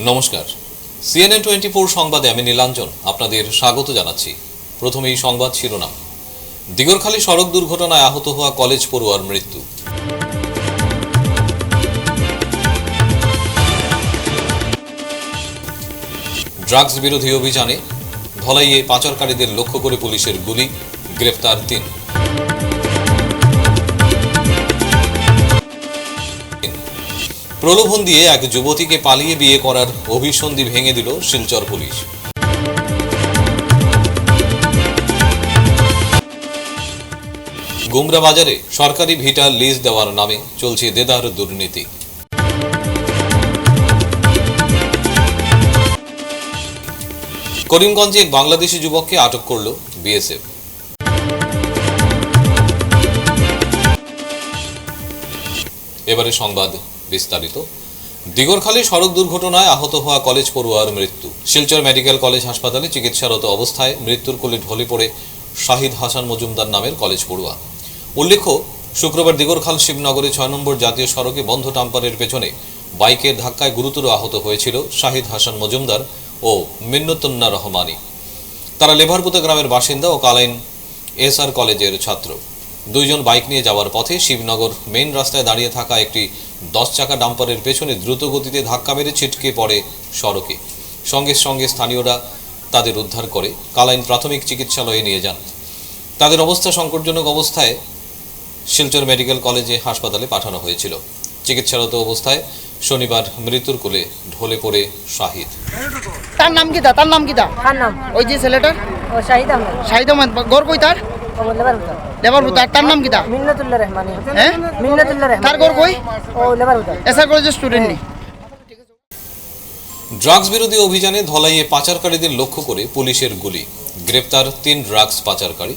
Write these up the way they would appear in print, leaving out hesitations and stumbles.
নমস্কার, CNN 24 সংবাদে আমি নীলাঞ্জন আপনাদের স্বাগত জানাচ্ছি। প্রথমেই সংবাদ শিরোনাম। দিগরখালী সড়ক দুর্ঘটনায় আহত হওয়া কলেজ পড়ুয়ার মৃত্যু। ড্রাগস বিরোধী অভিযানে ধলাইয়ে পাচারকারীদের লক্ষ্য করে পুলিশের গুলি, গ্রেফতার 3। প্রলোভন দিয়ে এক যুবতীকে পালিয়ে বিয়ে করার অভিসন্ধি ভেঙে দিল শিলচর পুলিশ। গুমরা বাজারে সরকারি ভিটা লিজ দেওয়ার নামে চলছে দেদার দুর্নীতি। করিমগঞ্জে এক বাংলাদেশি যুবককে আটক করল বিএসএফ। এবারে সংবাদ বিস্তারিত। দিগরখালী সড়ক দুর্ঘটনায় আহত হওয়া কলেজ পড়ুয়ার মৃত্যু। শিলচর মেডিকেল কলেজ হাসপাতালে চিকিৎসারত অবস্থায় মৃত্যুর কোলে ঢলে পড়ে শাহিদ হাসান মজুমদার নামের কলেজ পড়ুয়া। উল্লেখ্য, শুক্রবার দিগরখাল শিবনগরে 6 নম্বর জাতীয় সড়কে বন্ধ ডাম্পারের পেছনে বাইকের ধাক্কায় গুরুতর আহত হয়েছিল শাহিদ হাসান মজুমদার ও মিন্নতুন্না রহমানী। তারা লেভারপুতা গ্রামের বাসিন্দা ও কালাইন এসআর কলেজের ছাত্র। দুইজন বাইক নিয়ে যাওয়ার পথে শিবনগর মেইন রাস্তায় দাঁড়িয়ে থাকা একটি 10 চাকা ডাম্পারের পেছনে দ্রুত গতিতে ধাক্কা মেরে ছিটকে পড়ে সড়কে। সঙ্গে সঙ্গে স্থানীয়রা তাদের উদ্ধার করে কালাইন প্রাথমিক চিকিৎসালয়ে নিয়ে যান। তাদের অবস্থা সংকটজনক অবস্থায় শিলচর মেডিকেল কলেজে হাসপাতালে পাঠানো হয়েছিল। চিকিৎসারত অবস্থায় শনিবার মৃত্যুর কোলে ঢলে পড়ে শাহিদ। তার নাম কি? তার নাম কি? কার নাম? ওই যে ছেলেটার ও শাহিদ আহমেদ। শাহিদ আহমেদ। ঘর কই তার? ও লেবারহুদা। লেবারপুতা। তার নাম কি? মিন্নতুল্লাহ রহমানি। হ্যাঁ, মিন্নতুল্লাহ রহমানি। তার ঘর কই? ও লেবারহুদা। এসআর কলেজের স্টুডেন্ট নি। ড্রাগস বিরোধী অভিযানে ধলাইয়ে পাচারকারীদের লক্ষ্য করে পুলিশের গুলি, গ্রেপ্তার 3 ড্রাগস পাচারকারী।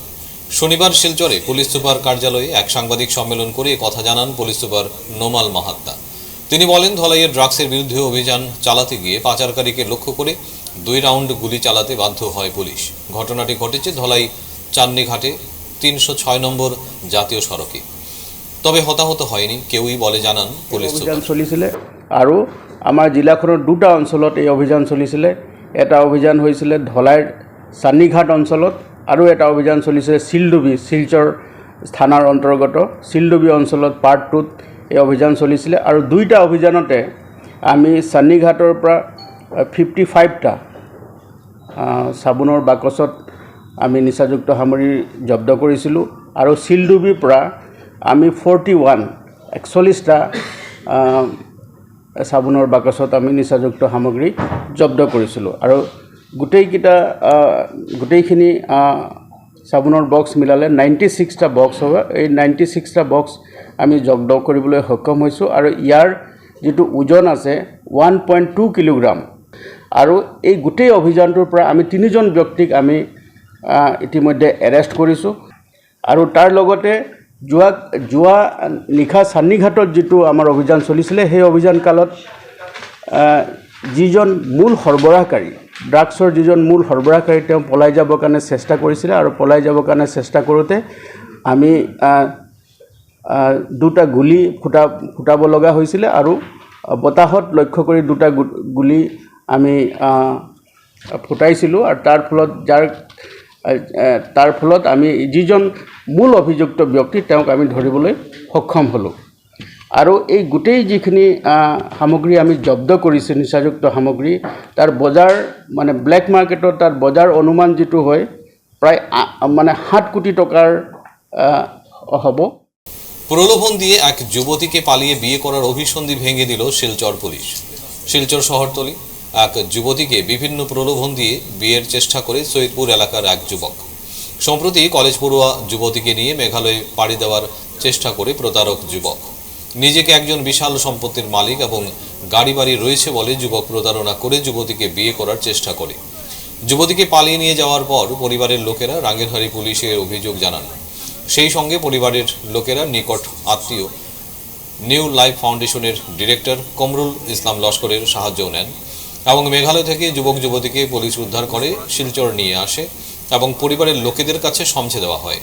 শনিবার শিলচরে পুলিশ সুপার কার্যালয়ে এক সাংবাদিক সম্মেলন করে কথা জানান পুলিশ সুপার নোমাল মাহাত্তা। তিনি বলেন, ধলাইয়ের ড্রাগসের বিরুদ্ধে অভিযান চালাতে গিয়ে পাচারকারীকে লক্ষ্য করে 2 রাউন্ড গুলি চালাতে বাধ্য হয় পুলিশ। ঘটনাটি ঘটেছে ধলাই চান্নিঘাটে 306 নম্বর জাতীয় সড়কে। তবে হতাহত হয়নি কেউই বলে জানান পুলিশ সুপার। অভিযান চলিছিলে আৰু আমাৰ জিলাখনৰ 2টা অঞ্চলত এই অভিযান চলিছিলে। এটা অভিযান হৈছিলে ধলাইৰ চান্নিঘাট অঞ্চলত আৰু এটা অভিযান চলিছিলে চিলডুবি, শিলচৰ থানাৰ অন্তৰ্গত চিলডুবি অঞ্চলত পাৰ্ট 2ত এই অভিযান চলিছিলে। আৰু 2টা অভিযানতে আমি চান্নিঘাটৰ পৰা 55টা চাবোনৰ বাকচত আমি নিচাযুক্ত সামগ্ৰী জব্দ কৰিছিলোঁ আৰু চিলডুবিৰ পৰা আমি 41টা চাবোনৰ বাকচত আমি নিচাযুক্ত সামগ্ৰী জব্দ কৰিছিলোঁ। আৰু গোটেইখিনি চাবোনৰ বক্স মিলালে 96টা বক্স হ'ব। এই 96টা বক্স আমি জব্দ কৰিবলৈ সক্ষম হৈছোঁ। আৰু ইয়াৰ যিটো ওজন আছে 1.2 কিলোগ্ৰাম। আৰু এই গোটেই অভিযানটোৰ পৰা আমি 3জন ব্যক্তিক আমি ইতিমধ্যে এৰেষ্ট কৰিছোঁ। আৰু তাৰ লগতে যোৱা নিশা চান্নিঘাটত যিটো আমাৰ অভিযান চলিছিলে, সেই অভিযান কালত যিজন মূল সৰবৰাহকাৰী, ড্ৰাগছৰ যিজন মূল সৰবৰাহকাৰী, তেওঁ পলাই যাবৰ কাৰণে চেষ্টা কৰিছিলে। আৰু পলাই যাবৰ কাৰণে চেষ্টা কৰোঁতে আমি 2টা গুলি ফুটাব লগা হৈছিলে। আৰু বতাহত লক্ষ্য কৰি 2টা গুলি আমি ফুটাইছিলোঁ। আৰু তাৰ ফলত আমি যিজন মূল অভিযুক্ত ব্যক্তি, তেওঁক আমি ধৰিবলৈ সক্ষম হ'লোঁ। আৰু এই গোটেই যিখিনি সামগ্ৰী আমি জব্দ কৰিছোঁ, নিচাযুক্ত সামগ্ৰী, তাৰ বজাৰ মানে ব্লেক মাৰ্কেটত তাৰ বজাৰ অনুমান যিটো হয় প্ৰায় 7 কোটি টকাৰ হ'ব। প্রলোভন দিয়ে এক যুবতীকে পালিয়ে বিয়ে করার অভিসন্ধি ভেঙে দিল শিলচর পুলিশ। শিলচর শহরতলি এক যুবতীকে বিভিন্ন প্রলোভন দিয়ে বিয়ের চেষ্টা করে সৈয়দপুর এলাকার এক যুবক। সম্প্রতি কলেজ পড়ুয়া যুবতীকে নিয়ে মেঘালয়ে পাড়ি দেওয়ার চেষ্টা করে প্রতারক যুবক। নিজেকে একজন বিশাল সম্পত্তির মালিক এবং গাড়ি বাড়ি রয়েছে বলে যুবক প্রতারণা করে যুবতীকে বিয়ে করার চেষ্টা করে। যুবতীকে পালিয়ে নিয়ে যাওয়ার পর পরিবারের লোকেরা রাঙ্গেরহারি পুলিশে অভিযোগ জানান। সেই সঙ্গে পরিবারের লোকেরা নিকট আত্মীয় নিউ লাইফ ফাউন্ডেশনের ডিরেক্টর কমরুল ইসলাম লস্করের সাহায্যও নেন এবং মেঘালয় থেকে যুবক যুবতীকে পুলিশ উদ্ধার করে শিলচর নিয়ে আসে এবং পরিবারের লোকেদের কাছে সমঝে দেওয়া হয়।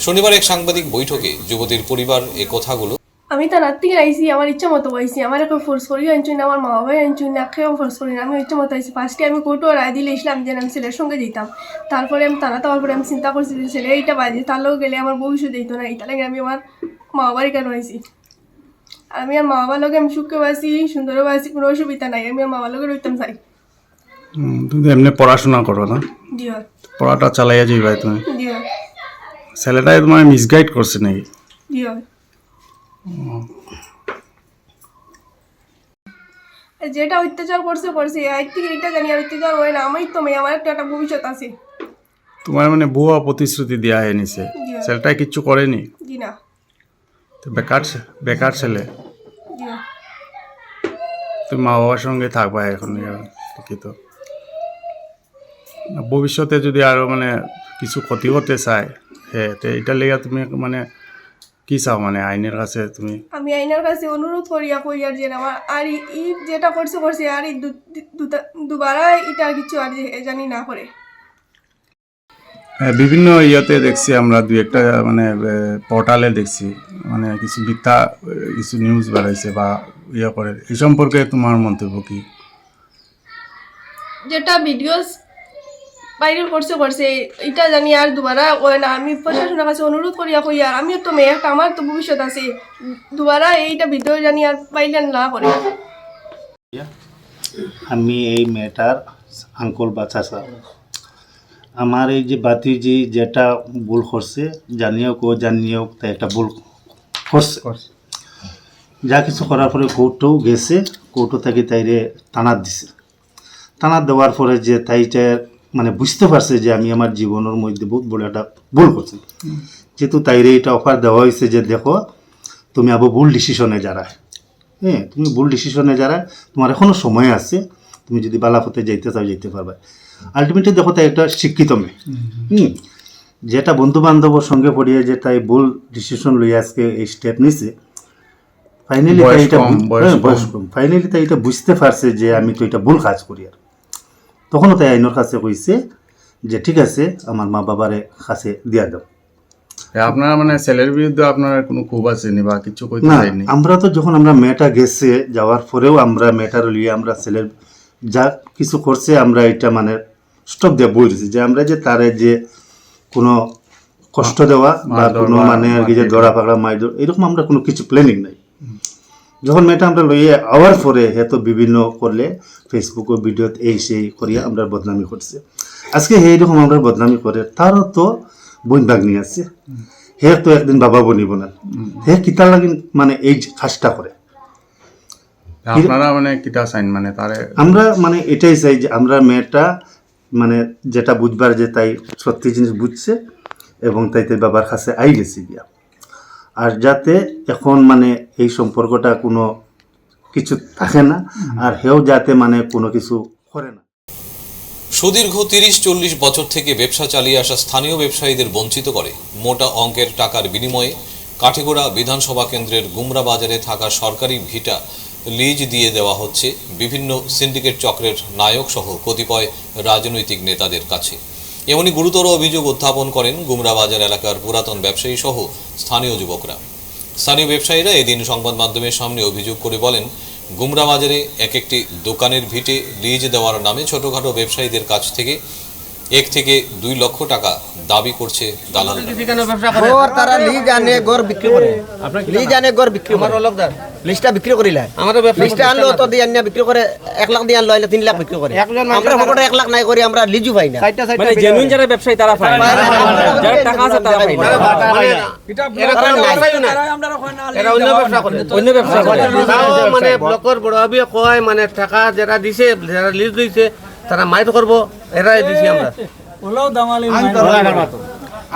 শনিবার এক সাংবাদিক বৈঠকে যুবতীর পরিবার এ কথাগুলো আমি তার রাত থেকে আইসি, আমার ইচ্ছা মতো আইসি, আমার কেউ ফোর্স করি আনছুন না, আমার মা বাবাই আনছুন না, কেউ ফোর্স করি না, আমি ইচ্ছা মতো আইসি। ফার্স্টে আমি কোর্টও রায় দিলে ইসলাম যে আমি ছেলের সঙ্গে যেতাম, তারপরে আমি তারা তাওয়ার পরে আমি চিন্তা করছি যে ছেলে এইটা বাজে, তার লোক গেলে আমার ভবিষ্যৎ দিত না, এইটা লাগে আমি আমার মা বাবার কেন আইসি। আমি আর মা বাবার লোক আমি সুখে বাসি, সুন্দরও বাসি, কোনো অসুবিধা নাই, আমি আর মা বাবার লোকে রইতাম চাই। তুমি তো এমনি পড়াশোনা করো না, দিও পড়াটা চালাইয়া যাইবা তুমি। দিও ছেলেটাই তোমার মিসগাইড করছে নাকি? দিও যেটা অত্যাচার করছে করছে, আজ থেকে এটা জানি আর অত্যাচার হয় না, আমি তো মেয়ে, আমার একটা ভবিষ্যৎ আছে। তোমার মানে ভুয়া প্রতিশ্রুতি দেওয়া হয়ে নিছে, দিও ছেলেটাই কিচ্ছু করেনি, জি না তো বেকার ছেলে। দিও তুমি মা বাবার সঙ্গে থাকবা এখন, ঠিকই তো। ভবিষ্যতে যদি আরো মানে কিছু ক্ষতি করতে চায়, হ্যাঁ, তো এটার লেগে তুমি মানে কি চাও, মানে আইনের কাছে তুমি? আমি আইনার কাছে অনুরোধ করিয়া কই আর যে আমার আর ই যেটা করছে করছে, আর দুবারা এটা আর কিছু আর জানি না করে। হ্যাঁ, বিভিন্ন ইয়েতে দেখছি আমরা, দুই একটা মানে পোর্টালে দেখছি, মানে কিছু মিথ্যা কিছু নিউজ বেড়াইছে বা ইয়ে করে, এই সম্পর্কে তোমার মন্তব্য কি? যেটা ভিডিওস ভাইরাল করছে করছে, এটা জানি আর দুবারা হয় না। আমি প্রশাসনের কাছে অনুরোধ করিয়া কই আর আমিও তো মেয়ে, একটা আমার তো ভবিষ্যৎ আছে, দুবারা এইটা ভিডিও জানি আর ভাইরাল না করে। আমি এই মেয়েটার আঙ্কল বা চাচা। আমার এই যে বাতিজি যেটা ভুল করছে, জানিও তাই একটা ভুল করছে, যা কিছু করার পরে কোর্টেও গেছে, কোর্টও থেকে তাইরে টানার দিছে। টানার দেওয়ার পরে যে তাইটা মানে বুঝতে পারছে যে আমি আমার জীবনের মধ্যে বহুত বড় একটা ভুল করছি, যেহেতু তাইরে এটা অফার দেওয়া হয়েছে যে দেখো তুমি আবার ভুল ডিসিশনে যারা, হ্যাঁ, তুমি ভুল ডিসিশনে যারা, তোমার এখনও সময় আছে, তুমি যদি বালাপথে যাইতে চাও যাইতে পারবে। আলটিমেটলি দেখো তাই একটা শিক্ষিত মেয়ে, যেটা বন্ধু বান্ধবের সঙ্গে পড়িয়ে যে তাই ভুল ডিসিশন লইয়া আজকে এই স্টেপ নিছে, ফাইনালি তাই এটা বুঝতে পারছে যে আমি তো এটা ভুল কাজ করি। আর তখনও তাই আইনের কাছে কইছে যে ঠিক আছে আমার মা বাবারে কাছে দিয়া দাও। আপনারা মানে ছেলের বিরুদ্ধে আপনার কোনো ক্ষোভ আসেনি বা কিছু কইতে না, চাইনি? আমরা তো যখন আমরা মেয়েটা গেছে, যাওয়ার পরেও আমরা মেয়েটার লিয়ে আমরা ছেলের যা কিছু করছে আমরা এটা মানে স্টপ দিয়ে বলছি যে আমরা যে তারে যে কোনো কষ্ট দেওয়া বা কোনো মানে আর কি যে দড়া পাকড়া মাইর এরকম আমরা কোনো কিছু প্ল্যানিং নাই। যখন মেয়েটা আমরা লইয়ে আওয়ার পরে তো বিভিন্ন করলে ফেসবুক ও ভিডিও এই সেই করিয়া আমরা বদনামি করছে। আজকে এইরকম আমরা বদনামি করে, তারও তো বোন বাগনি আছে, হে তো একদিন বাবা বনিব না, হে কিতার লাগিন মানে এই কাজটা করে। আপনারা মানে কিটা চাইন, মানে তারে আমরা মানে এটাই চাই যে আমরা মেয়েটা মানে যেটা বুঝবার যে তাই সত্যি জিনিস বুঝছে এবং তাইতে বাবার কাছে আই গেছি গিয়া, আর যাতে এখন মানে এই সম্পর্কটা কোনো কিছু থাকে না, আর হেও যাতে মানে কোনো কিছু করে না। সুদীর্ঘ 30-40 বছর থেকে ব্যবসা চালিয়ে আসা স্থানীয় ব্যবসায়ীদের বঞ্চিত করে মোটা অঙ্কের টাকার বিনিময়ে কাঠিগোড়া বিধানসভা কেন্দ্রের গুমরা বাজারে থাকা সরকারি ভিটা লিজ দিয়ে দেওয়া হচ্ছে বিভিন্ন সিন্ডিকেট চক্রের নায়ক সহ কতিপয় রাজনৈতিক নেতাদের কাছে। এমনই গুরুতর অভিযোগ উত্থাপন করেন গুমরা বাজার এলাকার পুরাতন ব্যবসায়ী সহ স্থানীয় যুবকরা। স্থানীয় ব্যবসায়ীরা এদিন সংবাদ মাধ্যমের সামনে অভিযোগ করে বলেন, গুমরা বাজারে এক একটি দোকানের ভিটে লিজ দেওয়ার নামে ছোটখাটো ব্যবসায়ীদের কাছ থেকে 1 থেকে 2 লক্ষ টাকা দাবি করছে দালালরা। গড় তারা লিজ আনে গড় বিক্রি করে, লিজ আনে গড় বিক্রি করে, লিস্টটা বিক্রি করিলা আমাদের লিস্টটা আনলো তো দিয়ে আনিয়া বিক্রি করে 1 লাখ দিয়ে আনলো, 3 লাখ বিক্রি করে। আমরা ফটোটা 1 লাখ নাই করি, আমরা লিজু পাই না, মানে জেনুইন যারা ব্যবসায়ী তারা পায় না, যারা টাকা আছে তারা পায় না। এরা অন্য ব্যবসা করে, অন্য ব্যবসা করে। মানে ব্লকের বড় ভাবি কয় মানে টাকা যারা দিছে, যারা লিজ দিছে তারা মাইট করবো, এরাই দিছি আমরা।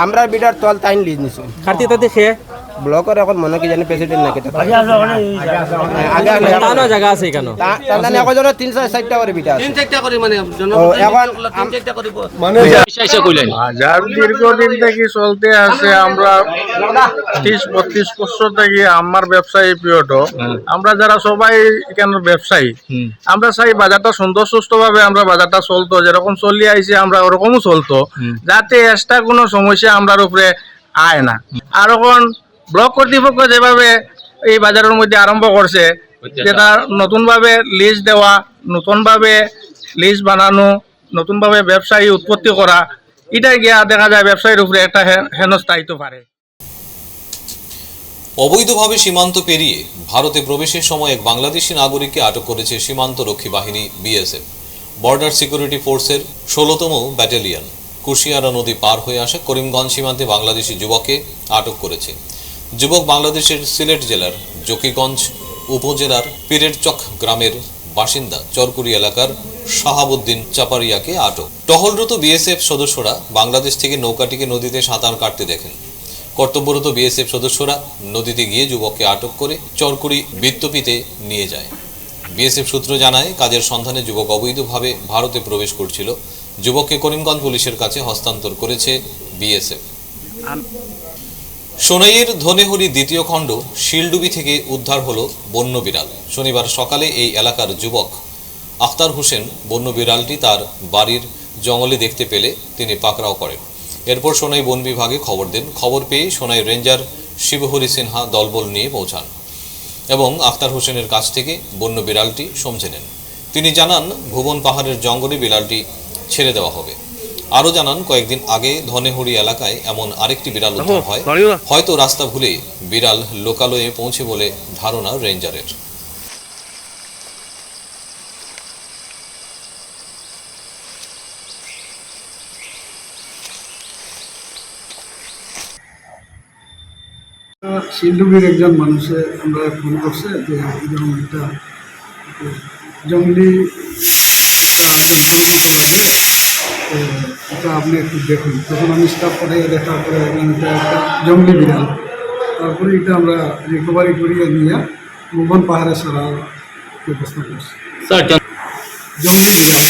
আমরা বিটার তল তাইন লিজ নিছি খাতি তাতে সে ব্লকের এখন মনে কি জানি প্রেসিডেন্ট নাকি তানো জায়গা আছে কেন তাহলে এখন 3-4টা করে বিটা আছে, 3-4টা করে মানে এখন 3-4টা করে মানে বাজার দীর্ঘদিন থেকে চলতে আছে। আমরা 30-32 বছর থেকে আমার ব্যবসায়ী পিরিয়ড, আমরা যারা সবাই এখানে ব্যবসায়ী, আমরা চাই বাজারটা সুন্দর সুস্থ ভাবে আমরা বাজারটা চলতো, যেরকম চলি আইছে আমরা ওরকমও চলতো, যাতে এক্সট্রা কোনো সমস্যা আমরার উপরে আয় না। আর এখন ব্লক কর্তৃপক্ষ যেভাবে এই বাজারের মধ্যে আরম্ভ করছে, যেটা নতুনভাবে লিজ দেওয়া, নতুনভাবে লিজ বানানো, নতুনভাবে ব্যবসায়ী উৎপত্তি করা, এটা গিয়া দেখা যায় ব্যবসায়ীর উপরে একটা হেনস্থা হইতে পারে। অবৈধভাবে সীমান্ত পেরিয়ে ভারতে প্রবেশের সময় এক বাংলাদেশি নাগরিককে আটক করেছে সীমান্ত রক্ষী বাহিনী বিএসএফ। বর্ডার সিকিউরিটি ফোর্সের ১৬তম ব্যাটালিয়ন কুশিয়ারা নদী পার হয়ে আসা করিমগঞ্জ সীমান্তে বাংলাদেশি যুবককে আটক করেছে। যুবক বাংলাদেশের সিলেট জেলার জকিগঞ্জ উপজেলার পীরেরচক গ্রামের বাসিন্দা চরকুরি এলাকার শাহাবুদ্দিন চাপারিয়াকে আটক। টহলরত বিএসএফ সদস্যরা বাংলাদেশ থেকে নৌকাটিকে নদীতে সাঁতার কাটতে দেখেন। কর্তব্যরত বিএসএফ সদস্যরা নদীতে গিয়ে যুবককে আটক করে চরকুরি বৃত্তপিতে নিয়ে যায়। বিএসএফ সূত্র জানায়, কাজের সন্ধানে যুবক অবৈধভাবে ভারতে প্রবেশ করছিল। যুবককে করিমগঞ্জ পুলিশের কাছে হস্তান্তর করেছে বিএসএফ। সোনাইয়ের ধনেহরি দ্বিতীয় খণ্ড শিলডুবি থেকে উদ্ধার হলো বন্য বিড়াল। শনিবার সকালে এই এলাকার যুবক আখতার হোসেন বন্য বিড়ালটি তার বাড়ির জঙ্গলে দেখতে পেলে তিনি পাকড়াও করেন। এরপর সোনাই বন বিভাগে খবর দেন। খবর পেয়ে সোনাই রেঞ্জার শিবহরি সিনহা দলবল নিয়ে পৌঁছান এবং আখতার হোসেনের কাছ থেকে বন্য বিড়ালটি সমঝে নেন। তিনি জানান, ভুবন পাহাড়ের জঙ্গলে বিড়ালটি ছেড়ে দেওয়া হবে। আরও জানান, কয়েকদিন আগে ধনেহরি এলাকায় এমন আরেকটি বিড়াল উদ্ধার হয়। হয়তো রাস্তা ভুলে বিড়াল লোকালয়ে পৌঁছে বলে ধারণা রেঞ্জারের। শিলডুবির একজন মানুষে আমরা ফোন করছে যে এরকম একটা জঙ্গলি একটা বড় মতো লাগে, তো এটা আপনি একটু দেখুন। তখন আমি স্টাফ পাঠাইয়া দেখার পরে দেখলাম এটা একটা জঙ্গলি বিড়াল। তারপরে এটা আমরা রিকভারি করিয়ে নিয়ে ভুবন পাহাড়ে সারার ব্যবস্থা করছি। জঙ্গলি বিড়াল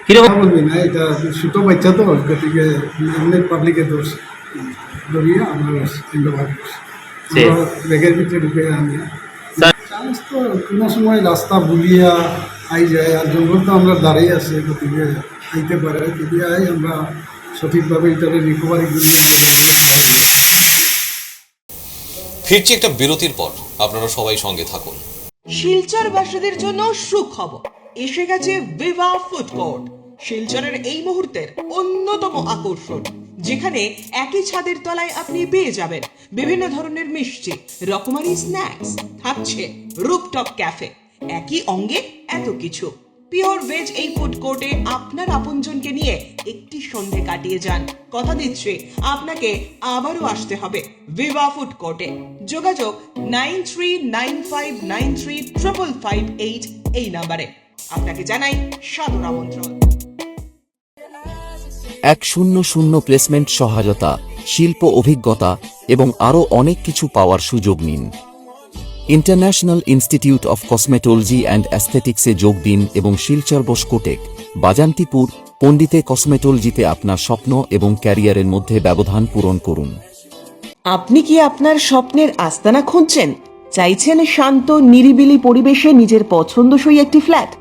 কিরকম বলবি না, এটা ছোটো বাচ্চা তো, গতিকে এমনি পাবলিকে দোষ ধরিয়ে আমরা ব্যাগের ভিতরে ঢুকে আনি। চান্স তো কোনো সময় রাস্তা ভুলিয়া আই যায়, আর জঙ্গল তো আমরা দাঁড়িয়ে আছে, গতিকে আইতে পারে। যদি আই আমরা সঠিকভাবে এটাকে রিকভারি করিয়ে ফিরছি একটা বিরতির পর, আপনারা সবাই সঙ্গে থাকুন। শিলচরবাসীদের জন্য সুখবর, এসে গেছে ভিভা ফুড কোর্ট। শিলচরের এই মুহূর্তের অন্যতম আকর্ষণ, যেখানে একই ছাদের তলায় আপনি পেয়ে যাবেন বিভিন্ন ধরনের মিষ্টি, রকমারি স্ন্যাক্স, থাকছে রুফটপ ক্যাফে। একই অঙ্গে এত কিছু। পিওর ভেজ এই ফুড কোর্টে আপনার আপনজনকে নিয়ে একটি সন্ধে কাটিয়ে যান। কথা দিচ্ছি, আপনাকে আবারও আসতে হবে ভিভা ফুড কোর্টে। যোগাযোগ 9395935558 এই নাম্বারে। আপনাকে জানাই সাদর আমন্ত্রণ। 100 প্লেসমেন্ট সহায়তা, শিল্প অভিজ্ঞতা এবং আরও অনেক কিছু পাওয়ার সুযোগ নিন। International Institute of Cosmetology and অ্যাস্থেটিক্সে যোগ দিন এবং শিলচর বসকোটেক, বাজান্তিপুর, পণ্ডিতে কসমেটোলজিতে আপনার স্বপ্ন এবং ক্যারিয়ারের মধ্যে ব্যবধান পূরণ করুন। আপনি কি আপনার স্বপ্নের আস্তানা খুঁজছেন? চাইছেন শান্ত নিরিবিলি পরিবেশে নিজের পছন্দসই একটি ফ্ল্যাট?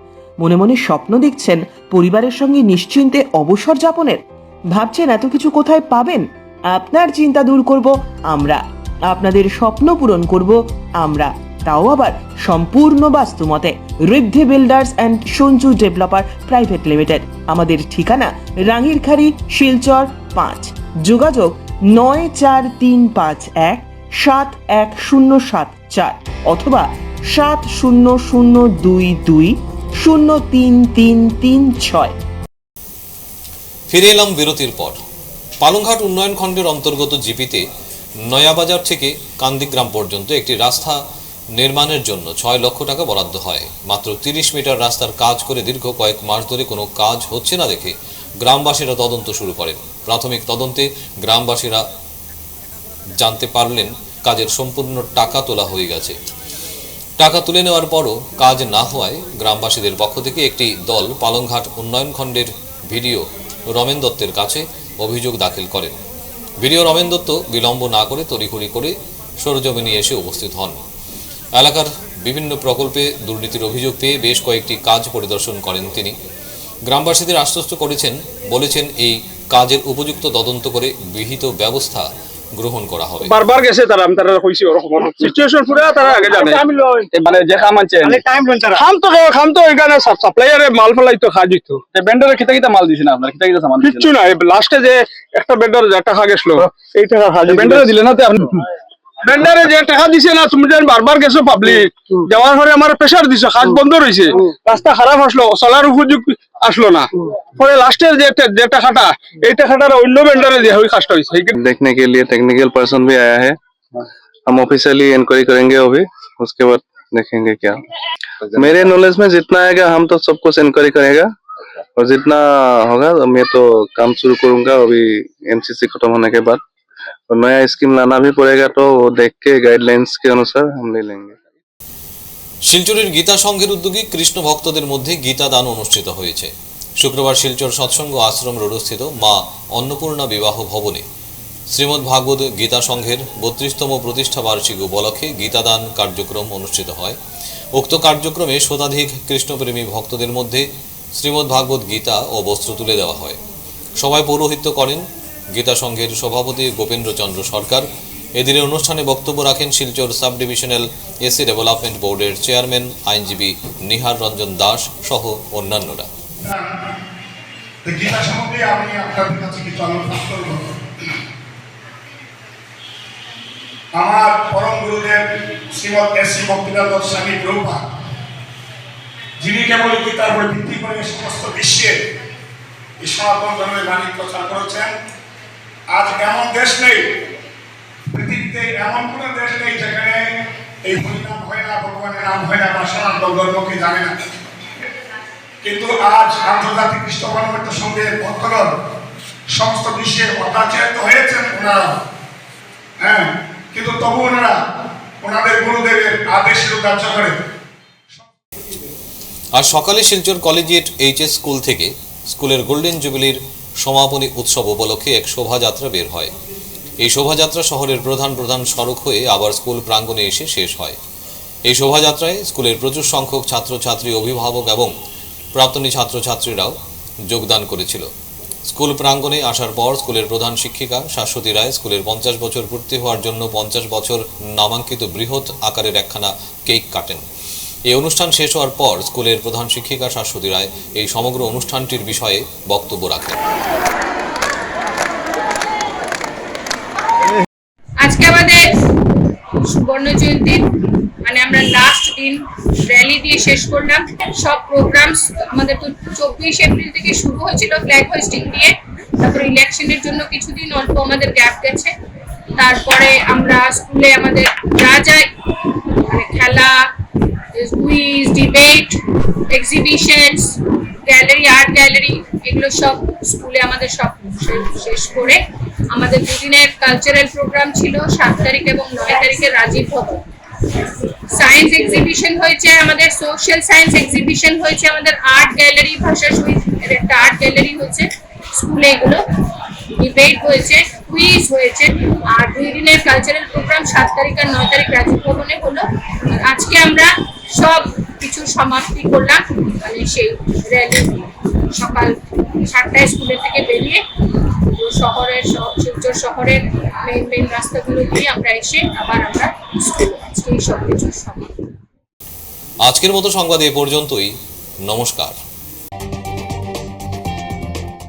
মনে মনে স্বপ্ন দেখছেন পরিবারের সঙ্গে নিশ্চিন্তে অবসর যাপনের? ভাবছেন এত কিছু কোথায় পাবেন? আপনার চিন্তা দূর করব আমরা, আপনাদের স্বপ্ন পূরণ করব আমরা, তাও আবার সম্পূর্ণ বাস্তুমতে। Riddhi Builders and Sanju Developer Private Limited. আমাদের ঠিকানা রাঙ্গিরখাড়ি, শিলচর 5। যোগাযোগ 9335171074 অথবা 7002203336। ফিরে এলাম বিরতির পর। পালংঘাট উন্নয়ন খণ্ডের অন্তর্গত জিপিতে নয়াবাজার থেকে কান্দিগ্রাম পর্যন্ত একটি রাস্তা নির্মাণের জন্য 6 লক্ষ টাকা বরাদ্দ হয়। মাত্র 30 মিটার রাস্তার কাজ করে দীর্ঘ কয়েক মাস ধরে কোনো কাজ হচ্ছে না দেখে গ্রামবাসীরা তদন্ত শুরু করেন। প্রাথমিক তদন্তে গ্রামবাসীরা জানতে পারলেন কাজের সম্পূর্ণ টাকা তোলা হয়ে গেছে। টাকা তুলে নেওয়ার পরও কাজ না হওয়ায় গ্রামবাসীদের পক্ষ থেকে একটি দল পালংঘাট উন্নয়ন খণ্ডের ভিডিও রমেন দত্তের কাছে অভিযোগ দাখিল করেন। ভিডিও রমেন দত্ত বিলম্ব না করে তড়িঘড়ি করে সরজমিনে এসে উপস্থিত হন। এলাকার বিভিন্ন প্রকল্পে দুর্নীতির অভিযোগ পেয়ে বেশ কয়েকটি কাজ পরিদর্শন করেন তিনি। গ্রামবাসীদের আশ্বস্ত করেছেন, বলেছেন এই কাজের উপযুক্ত তদন্ত করে বিহিত ব্যবস্থা গ্রহণ করা হবে। বারবার গেছে তারা, আমি তারা কইছি ওরকম সিচুয়েশন পুরো তারা আগে জানে, মানে যে খাম আনছে খাম তো এখানে সাপ্লাইয়ারে মাল ফেলাইতো খাওয়া যেত। ভেন্ডারে কিতা কিতা মাল দিছেন আপনারা, কিতা কিতা সামান কিচ্ছু না, লাস্টে যে একটা ভেন্ডার যে টাকা গেছিল এই টাকা খাওয়া ভেন্ডারে দিলেন না তো আপনি? ভেন্ডারে যে টাকা দিছে না, তুমি যেন বারবার গেছো পাবলিক যাওয়ার পরে আমার প্রেসার দিছো, কাজ বন্ধ রয়েছে, রাস্তা খারাপ আসলো, চলার উপযোগ আসলো না, পরে লাস্টের যে টাকাটা এই টাকাটার অন্য ভেন্ডারে দিয়ে ওই কাজটা হয়েছে। देखने के लिए टेक्निकल पर्सन भी आया है, हम ऑफिशियली इंक्वायरी करेंगे अभी, उसके बाद देखेंगे क्या। मेरे नॉलेज में जितना आएगा हम तो सब कुछ इंक्वायरी करेगा, और जितना होगा मैं तो काम शुरू करूंगा अभी एमसीसी खत्म होने के बाद, और नया स्कीम लाना भी पड़ेगा तो वो देख के गाइडलाइंस के अनुसार हम ले लेंगे। শিলচরের গীতা সংঘের উদ্যোগে কৃষ্ণ ভক্তদের মধ্যে গীতা দান অনুষ্ঠিত হয়েছে। শুক্রবার শিলচর সৎসঙ্গ আশ্রম রোডস্থিত মা অন্নপূর্ণা বিবাহ ভবনে শ্রীমদ্ ভাগবত গীতা সংঘের 32তম প্রতিষ্ঠা বার্ষিকী উপলক্ষে গীতাদান কার্যক্রম অনুষ্ঠিত হয়। উক্ত কার্যক্রমে শতাধিক কৃষ্ণপ্রেমী ভক্তদের মধ্যে শ্রীমদ্ ভাগবত গীতা ও বস্ত্র তুলে দেওয়া হয়। সভায় পৌরোহিত্য করেন গীতা সংঘের সভাপতি গোপেন্দ্র চন্দ্র সরকার। এদিনের অনুষ্ঠানে বক্তব্য রাখেন Silchar sub divisional AC development বোর্ডের চেয়ারম্যান আইনজীবী নিহার রঞ্জন দাস সহ অন্যান্যরা। গীতা সম্বন্ধে আমি আপনাদের কাছে কিছু আলোচনা করব। আমার পরম গুরুদেব শ্রীমৎ এস.সি. ভক্তিদাস স্বামী প্রভুপাদ, যিনি কেবল গীতার উপর ভিত্তি করে সমস্ত বিশ্বে এই সনাতন ধর্মের বাণী প্রচার করেছেন। আজ এমন দেশ নেই, পৃথিবীতে এমন কোন দেশ নেই যেখানে এই হরিনাম হয় না, ভগবানের নাম হয় না, বা সনাতন ধর্মকে জানে না। কিন্তু আজ আন্তর্জাতিক খ্রিস্ট ধর্মের সঙ্গে বন্ধন সমস্ত বিশ্বে অত্যাচারিত হয়েছেন ওনারা, হ্যাঁ, কিন্তু তবু ওনারা ওনাদের গুরুদেবের আদেশের কার্য করে। আজ সকালে শিলচর কলেজিয়েট এইচএস স্কুল থেকে স্কুলের গোল্ডেন জুবিলির সমাপনী উৎসব উপলক্ষে এক শোভাযাত্রা বের হয়। এই শোভাযাত্রা শহরের প্রধান প্রধান সড়ক হয়ে আবার স্কুল প্রাঙ্গণে এসে শেষ হয়। এই শোভাযাত্রায় স্কুলের প্রচুর সংখ্যক ছাত্রছাত্রী, অভিভাবক এবং প্রাক্তনী ছাত্রছাত্রীরাও যোগদান করেছিল। স্কুল প্রাঙ্গণে আসার পর স্কুলের প্রধান শিক্ষিকা শাশ্বতী রায় স্কুলের 50 বছর পূর্তি হওয়ার জন্য 50 বছর নামাঙ্কিত বৃহৎ আকারের একখানা কেক কাটেন। এই অনুষ্ঠান শেষ হওয়ার পর স্কুলের প্রধান শিক্ষিকা শাশ্বতী রায় এই সমগ্র অনুষ্ঠানটির বিষয়ে বক্তব্য রাখেন। আজকে আমাদের সুবর্ণ জয়ন্তীর মানে আমরা লাস্ট দিন র্যালি দিয়ে শেষ করলাম। সব প্রোগ্রামস আমাদের তো 24 এপ্রিল থেকে শুরু হয়েছিল ফ্ল্যাগ হোয়েস্টিং দিয়ে, তারপরে ইলেকশনের জন্য কিছুদিন অল্প আমাদের গ্যাপ গেছে। তারপরে আমরা স্কুলে আমাদের যা যা মানে খেলা, quiz, debate, exhibitions, gallery, art gallery, এগুলো সব স্কুলে আমাদের সব শেষ করে আমাদের দুদিনের কালচারাল প্রোগ্রাম ছিল 7 তারিখ এবং 9 তারিখে রাজীব ভবন। সায়েন্স এক্সিবিশন হয়েছে আমাদের, সোশ্যাল সায়েন্স এক্সিবিশন হয়েছে আমাদের, আর্ট গ্যালারি, ভাষা শহীদের একটা আর্ট গ্যালারি হয়েছে স্কুলে, এগুলো ডিবেট হয়েছে, কুইজ হয়েছে। আর 2 দিনের কালচারাল প্রোগ্রাম 7 তারিখ আর 9 তারিখ রাজীব ভবনে হলো। আর আজকে আমরা সব কিছু সমাপ্তি করলাম, মানে সেই র্যালি সকাল 7টায় স্কুলের থেকে বেরিয়ে শহরের শিলচর শহরের মেইন রাস্তাগুলো দিয়ে আমরা এসে আবার আমরা স্কুলে আজকে এই সব কিছু সমাপ্তি। আজকের মতো সংবাদ এ পর্যন্তই। নমস্কার।